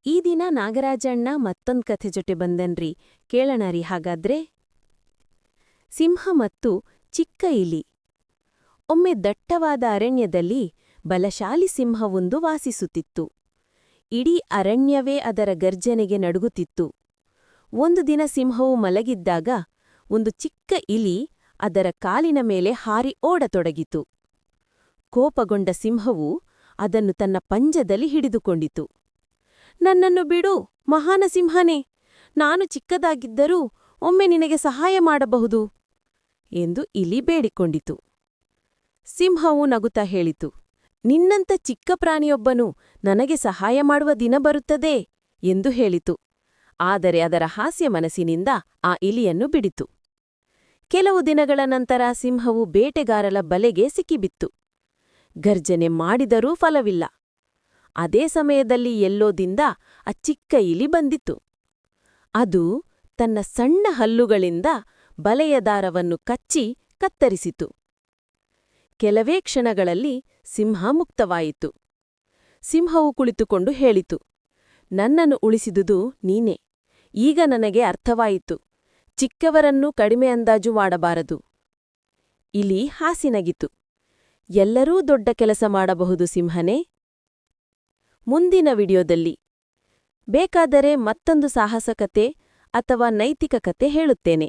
ಈ ದಿನ ನಾಗರಾಜಣ್ಣ ಮತ್ತೊಂದ್ ಕಥೆ ಜೊತೆ ಬಂದನ್ರಿ. ಕೇಳಣರಿ ಹಾಗಾದ್ರೆ. ಸಿಂಹ ಮತ್ತು ಚಿಕ್ಕ ಇಲಿ. ಒಮ್ಮೆ ದಟ್ಟವಾದ ಅರಣ್ಯದಲ್ಲಿ ಬಲಶಾಲಿ ಸಿಂಹವೊಂದು ವಾಸಿಸುತ್ತಿತ್ತು. ಇಡೀ ಅರಣ್ಯವೇ ಅದರ ಗರ್ಜನೆಗೆ ನಡುಗುತ್ತಿತ್ತು. ಒಂದು ದಿನ ಸಿಂಹವು ಮಲಗಿದ್ದಾಗ ಒಂದು ಚಿಕ್ಕ ಇಲಿ ಅದರ ಕಾಲಿನ ಮೇಲೆ ಹಾರಿ ಓಡತೊಡಗಿತು. ಕೋಪಗೊಂಡ ಸಿಂಹವು ಅದನ್ನು ತನ್ನ ಪಂಜದಲ್ಲಿ ಹಿಡಿದುಕೊಂಡಿತು. ನನ್ನನ್ನು ಬಿಡು, ಮಹಾನ ಸಿಂಹನೇ, ನಾನು ಚಿಕ್ಕದಾಗಿದ್ದರೂ ಒಮ್ಮೆ ನಿನಗೆ ಸಹಾಯ ಮಾಡಬಹುದು ಎಂದು ಇಲಿ ಬೇಡಿಕೊಂಡಿತು. ಸಿಂಹವು ನಗುತ್ತಾ ಹೇಳಿತು, ನಿನ್ನಂಥ ಚಿಕ್ಕ ಪ್ರಾಣಿಯೊಬ್ಬನು ನನಗೆ ಸಹಾಯ ಮಾಡುವ ದಿನ ಬರುತ್ತದೆ ಎಂದು ಹೇಳಿತು. ಆದರೆ ಅದರ ಹಾಸ್ಯ ಮನಸ್ಸಿನಿಂದ ಆ ಇಲಿಯನ್ನು ಬಿಡಿತು. ಕೆಲವು ದಿನಗಳ ನಂತರ ಸಿಂಹವು ಬೇಟೆಗಾರರ ಬಲೆಗೆ ಸಿಕ್ಕಿಬಿತ್ತು. ಗರ್ಜನೆ ಮಾಡಿದರೂ ಫಲವಿಲ್ಲ. ಅದೇ ಸಮಯದಲ್ಲಿ ಎಲ್ಲೋದಿಂದ ಆ ಚಿಕ್ಕ ಇಲಿ ಬಂದಿತು. ಅದು ತನ್ನ ಸಣ್ಣ ಹಲ್ಲುಗಳಿಂದ ಬಲೆಯ ದಾರವನ್ನು ಕಚ್ಚಿ ಕತ್ತರಿಸಿತು. ಕೆಲವೇ ಕ್ಷಣಗಳಲ್ಲಿ ಸಿಂಹ ಮುಕ್ತವಾಯಿತು. ಸಿಂಹವು ಕುಳಿತುಕೊಂಡು ಹೇಳಿತು, ನನ್ನನ್ನು ಉಳಿಸಿದುದು ನೀನೇ. ಈಗ ನನಗೆ ಅರ್ಥವಾಯಿತು, ಚಿಕ್ಕವರನ್ನೂ ಕಡಿಮೆ ಅಂದಾಜು ಮಾಡಬಾರದು. ಇಲಿ ಹಾಸಿನಗಿತು. ಎಲ್ಲರೂ ದೊಡ್ಡ ಕೆಲಸ ಮಾಡಬಹುದು ಸಿಂಹನೇ. ಮುಂದಿನ ವಿಡಿಯೋದಲ್ಲಿ ಬೇಕಾದರೆ ಮತ್ತೊಂದು ಸಾಹಸ ಕತೆ ಅಥವಾ ನೈತಿಕ ಕತೆ ಹೇಳುತ್ತೇನೆ.